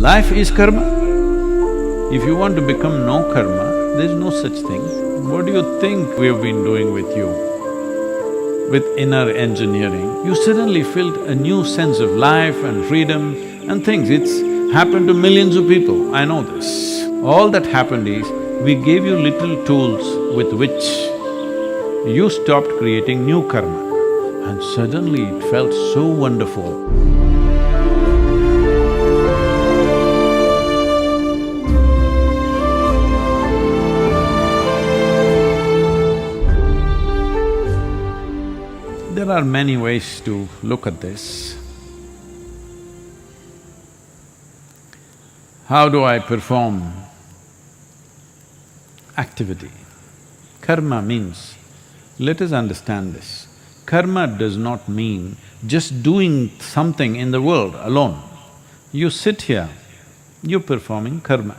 Life is karma. If you want to become no karma, there's no such thing. What do you think we've been doing with you? With inner engineering, you suddenly felt a new sense of life and freedom and things. It's happened to millions of people, I know this. All that happened is, we gave you little tools with which you stopped creating new karma. And suddenly it felt so wonderful. There are many ways to look at this. How do I perform activity? Karma means, let us understand this, karma does not mean just doing something in the world alone. You sit here, you're performing karma.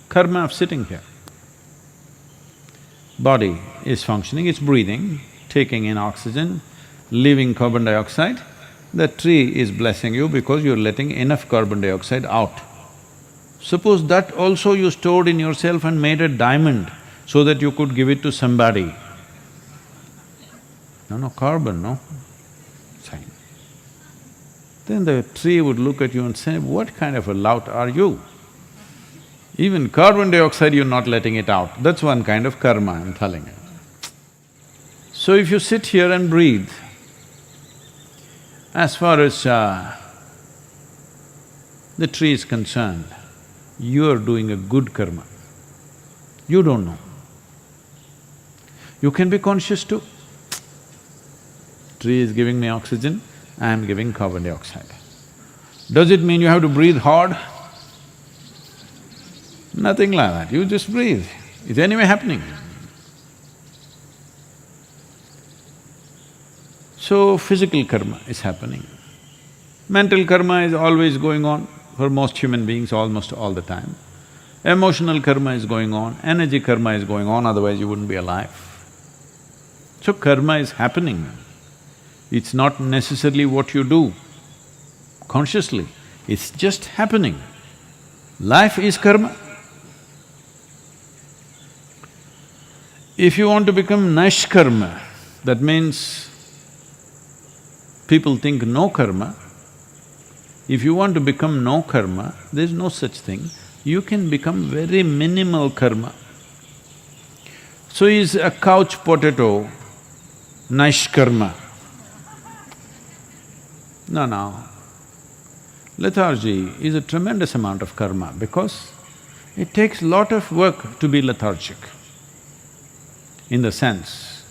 Karma of sitting here. Body is functioning, it's breathing, taking in oxygen, leaving carbon dioxide. The tree is blessing you because you're letting enough carbon dioxide out. Suppose that also you stored in yourself and made a diamond so that you could give it to somebody. No, carbon, no? Fine. Then the tree would look at you and say, what kind of a lout are you? Even carbon dioxide you're not letting it out, that's one kind of karma, I'm telling you. So if you sit here and breathe, as far as the tree is concerned, you are doing a good karma. You don't know. You can be conscious too. Tree is giving me oxygen, I am giving carbon dioxide. Does it mean you have to breathe hard? Nothing like that, you just breathe. It's anyway happening. So, physical karma is happening. Mental karma is always going on for most human beings almost all the time. Emotional karma is going on, energy karma is going on, otherwise you wouldn't be alive. So karma is happening. It's not necessarily what you do consciously, it's just happening. Life is karma. If you want to become nishkarma, that means people think no karma. If you want to become no karma, there's no such thing. You can become very minimal karma. So is a couch potato nishkarma? No. Lethargy is a tremendous amount of karma because it takes lot of work to be lethargic. In the sense,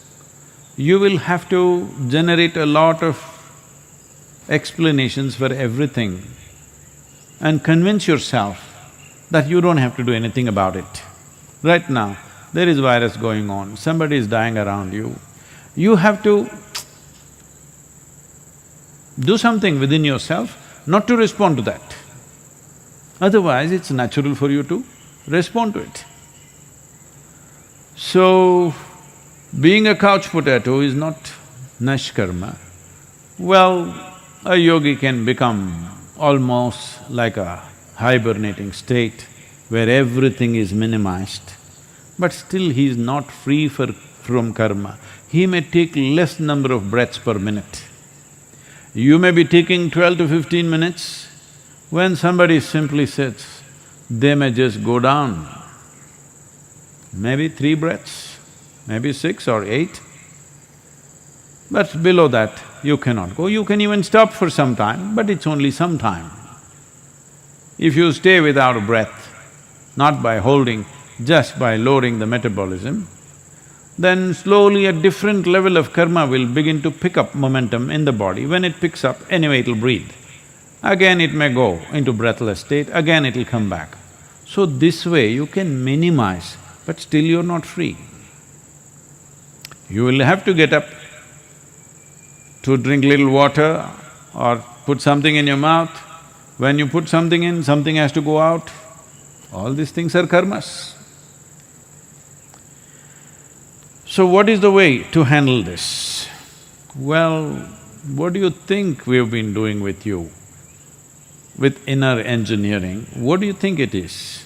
you will have to generate a lot of explanations for everything and convince yourself that you don't have to do anything about it. Right now, there is virus going on, somebody is dying around you. You have to do something within yourself not to respond to that. Otherwise, it's natural for you to respond to it. So, being a couch potato is not nishkarma. Well, a yogi can become almost like a hibernating state where everything is minimized, but still he is not free from karma. He may take less number of breaths per minute. You may be taking 12 to 15 minutes. When somebody simply sits, they may just go down, maybe 3 breaths, maybe 6 or 8. But below that, you cannot go. You can even stop for some time, but it's only some time. If you stay without a breath, not by holding, just by lowering the metabolism, then slowly a different level of karma will begin to pick up momentum in the body. When it picks up, anyway it'll breathe. Again it may go into breathless state, again it'll come back. So this way you can minimize, but still you're not free. You will have to get up to drink little water or put something in your mouth. When you put something in, something has to go out. All these things are karmas. So what is the way to handle this? Well, what do you think we've been doing with you? with inner engineering, what do you think it is?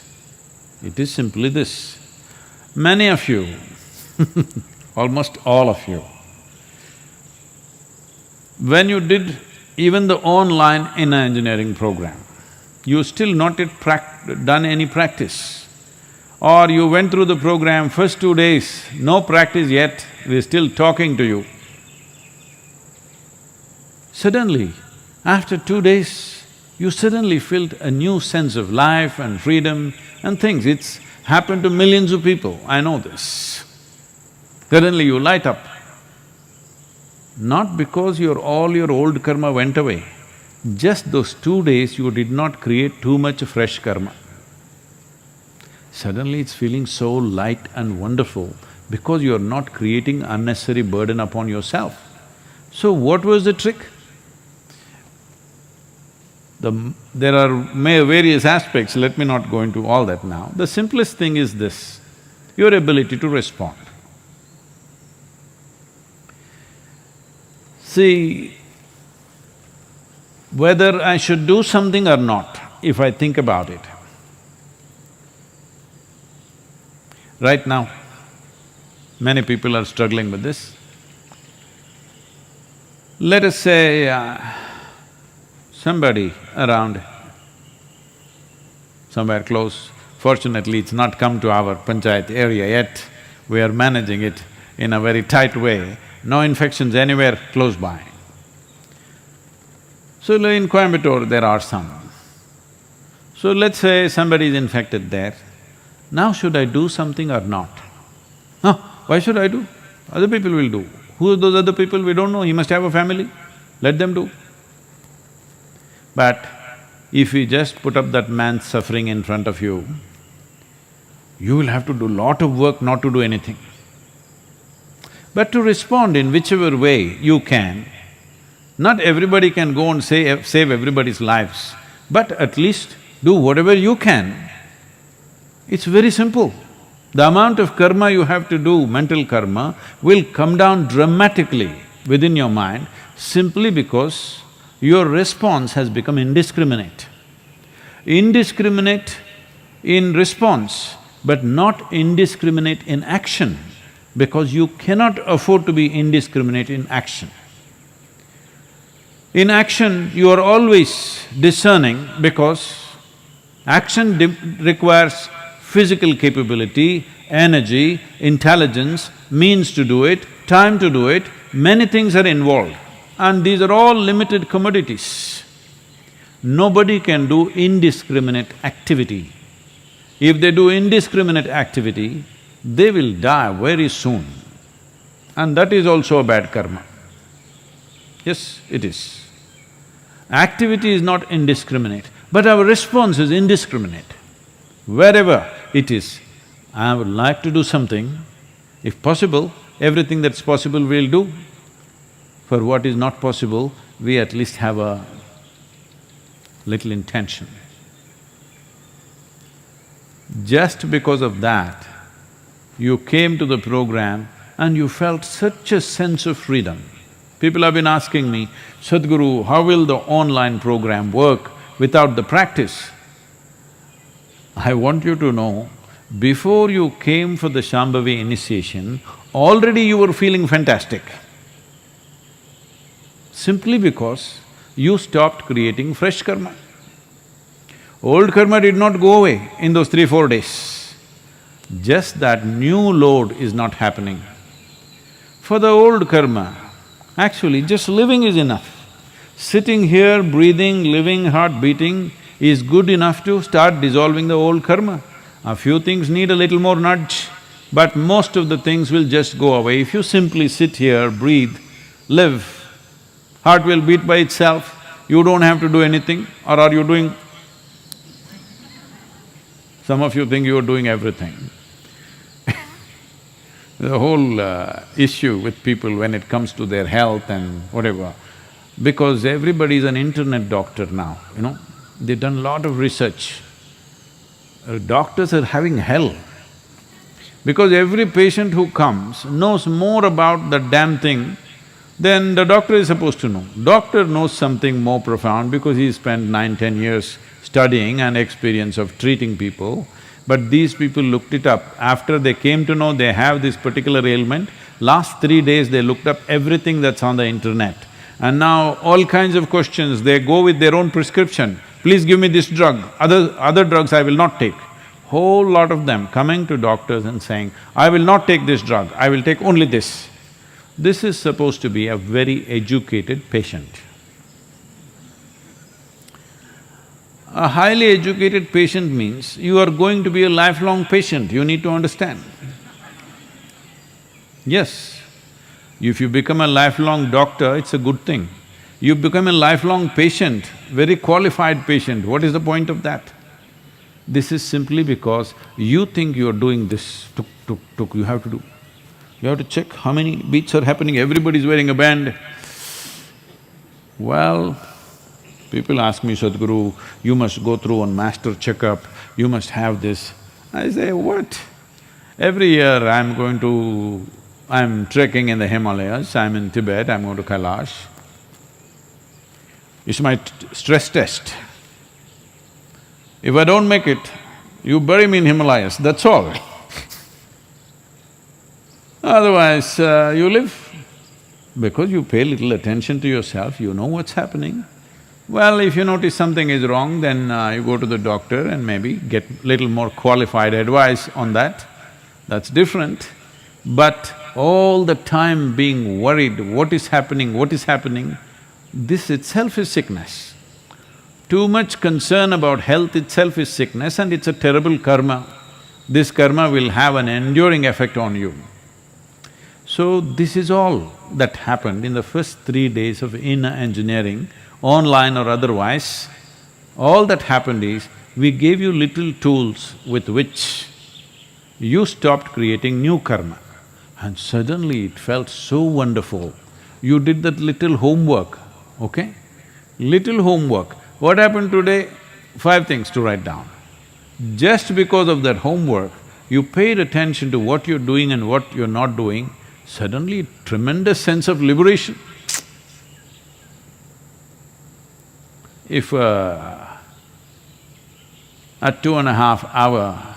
It is simply this. Many of you, almost all of you, when you did even the online inner engineering program, you still not yet done any practice. Or you went through the program, first 2 days, no practice yet, we're still talking to you. Suddenly, after 2 days, you suddenly felt a new sense of life and freedom and things. It's happened to millions of people, I know this. Suddenly you light up. Not because all your old karma went away, just those 2 days you did not create too much fresh karma. Suddenly it's feeling so light and wonderful because you're not creating unnecessary burden upon yourself. So what was the trick? There are various aspects, let me not go into all that now. The simplest thing is this, your ability to respond. See, whether I should do something or not, if I think about it, right now, many people are struggling with this. Let us say, somebody around, somewhere close, fortunately it's not come to our panchayat area yet, we are managing it in a very tight way, no infections anywhere close by. So in Coimbatore there are some. So let's say somebody is infected there, now should I do something or not? No, why should I do? Other people will do. Who are those other people? We don't know, he must have a family, let them do. But if we just put up that man's suffering in front of you, you will have to do lot of work not to do anything. But to respond in whichever way you can, not everybody can go and save everybody's lives, but at least do whatever you can. It's very simple. The amount of karma you have to do, mental karma, will come down dramatically within your mind simply because your response has become indiscriminate. Indiscriminate in response, but not indiscriminate in action, because you cannot afford to be indiscriminate in action. In action, you are always discerning because action requires physical capability, energy, intelligence, means to do it, time to do it, many things are involved. And these are all limited commodities. Nobody can do indiscriminate activity. If they do indiscriminate activity, they will die very soon. And that is also a bad karma. Yes, it is. Activity is not indiscriminate, but our response is indiscriminate. Wherever it is, I would like to do something, if possible, everything that's possible we'll do. For what is not possible, we at least have a little intention. Just because of that, you came to the program and you felt such a sense of freedom. People have been asking me, Sadhguru, how will the online program work without the practice? I want you to know, before you came for the Shambhavi initiation, already you were feeling fantastic. Simply because you stopped creating fresh karma. Old karma did not go away in those 3-4 days. Just that new load is not happening. For the old karma, actually just living is enough. Sitting here, breathing, living, heart beating is good enough to start dissolving the old karma. A few things need a little more nudge, but most of the things will just go away. If you simply sit here, breathe, live, heart will beat by itself, you don't have to do anything, or are you doing… Some of you think you are doing everything. The whole issue with people when it comes to their health and whatever, because everybody is an internet doctor now, you know, they've done a lot of research. Doctors are having hell, because every patient who comes knows more about the damn thing then the doctor is supposed to know. Doctor knows something more profound because he spent 9, 10 years studying and experience of treating people. But these people looked it up. After they came to know they have this particular ailment, last 3 days they looked up everything that's on the internet. And now all kinds of questions, they go with their own prescription. Please give me this drug, other drugs I will not take. Whole lot of them coming to doctors and saying, I will not take this drug, I will take only this. This is supposed to be a very educated patient. A highly educated patient means you are going to be a lifelong patient, you need to understand. Yes, if you become a lifelong doctor, it's a good thing. You become a lifelong patient, very qualified patient, what is the point of that? This is simply because you think you are doing this, tuk, tuk, tuk, you have to do. You have to check how many beats are happening, everybody's wearing a band. Well, people ask me, Sadhguru, you must go through one master checkup, you must have this. I say, what? Every year I'm trekking in the Himalayas, I'm in Tibet, I'm going to Kailash. It's my stress test. If I don't make it, you bury me in Himalayas, that's all. Otherwise, you live. Because you pay little attention to yourself, you know what's happening. Well, if you notice something is wrong, then you go to the doctor and maybe get little more qualified advice on that, that's different. But all the time being worried, what is happening, this itself is sickness. Too much concern about health itself is sickness and it's a terrible karma. This karma will have an enduring effect on you. So this is all that happened in the first 3 days of inner engineering, online or otherwise. All that happened is, we gave you little tools with which you stopped creating new karma. And suddenly it felt so wonderful. You did that little homework, okay? Little homework. What happened today? 5 things to write down. Just because of that homework, you paid attention to what you're doing and what you're not doing, suddenly tremendous sense of liberation. If a 2.5-hour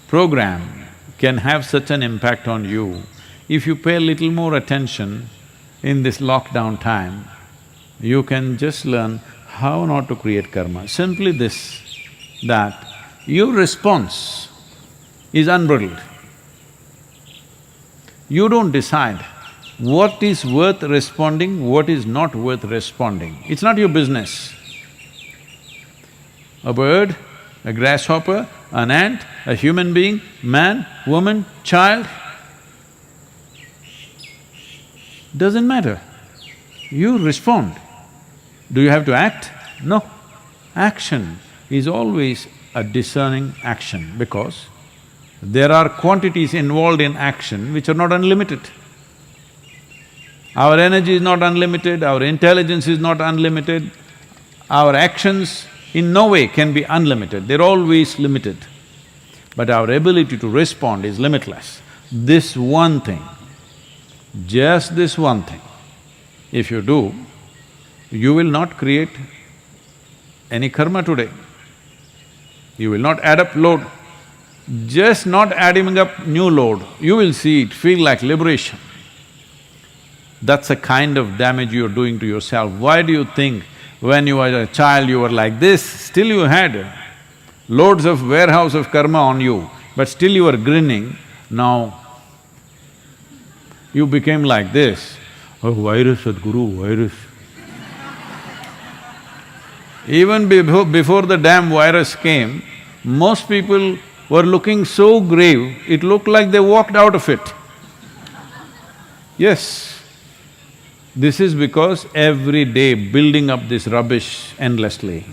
program can have such an impact on you, if you pay a little more attention in this lockdown time, you can just learn how not to create karma. Simply this, that your response is unbridled. You don't decide what is worth responding, what is not worth responding. It's not your business. A bird, a grasshopper, an ant, a human being, man, woman, child, doesn't matter. You respond. Do you have to act? No. Action is always a discerning action because there are quantities involved in action which are not unlimited. Our energy is not unlimited, our intelligence is not unlimited, our actions in no way can be unlimited, they're always limited. But our ability to respond is limitless. This one thing, just this one thing, if you do, you will not create any karma today. You will not add up load. Just not adding up new load, you will see it feel like liberation. That's a kind of damage you're doing to yourself. Why do you think when you were a child you were like this, still you had loads of warehouse of karma on you, but still you were grinning, now you became like this. Oh, virus, Sadhguru, virus. Even before the damn virus came, most people were looking so grave, it looked like they walked out of it. Yes, this is because every day building up this rubbish endlessly.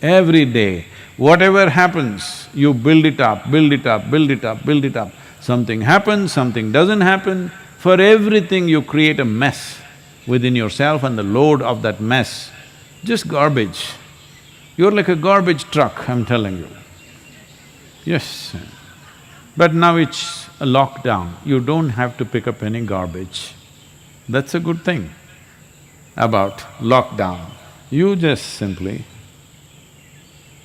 Every day, whatever happens, you build it up, build it up, build it up, build it up. Something happens, something doesn't happen. For everything you create a mess within yourself and the load of that mess, just garbage. You're like a garbage truck, I'm telling you. Yes, but now it's a lockdown, you don't have to pick up any garbage. That's a good thing about lockdown. You just simply,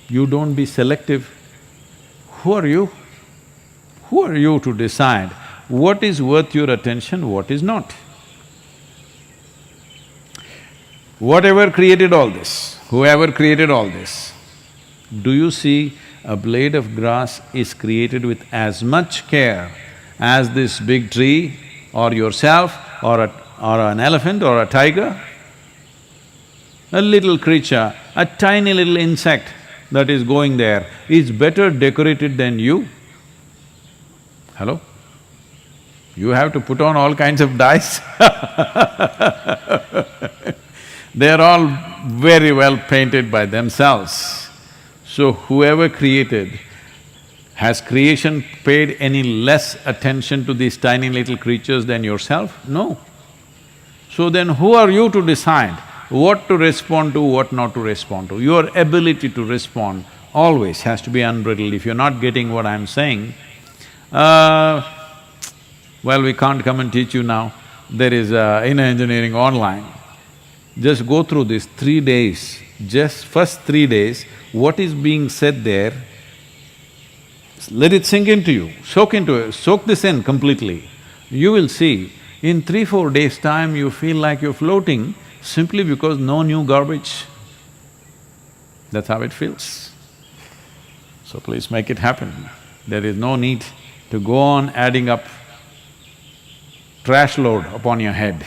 you don't be selective. Who are you? Who are you to decide what is worth your attention, what is not? Whatever created all this, whoever created all this, do you see a blade of grass is created with as much care as this big tree or yourself or an elephant or a tiger? A little creature, a tiny little insect that is going there is better decorated than you. Hello? You have to put on all kinds of dyes They're all very well painted by themselves. So whoever created, has creation paid any less attention to these tiny little creatures than yourself? No. So then who are you to decide what to respond to, what not to respond to? Your ability to respond always has to be unbridled. If you're not getting what I'm saying, well, we can't come and teach you now. There is inner engineering online. Just go through this 3 days, just first 3 days, what is being said there, let it sink into you, soak this in completely. You will see, in 3-4 days' time you feel like you're floating simply because no new garbage. That's how it feels. So please make it happen. There is no need to go on adding up trash load upon your head.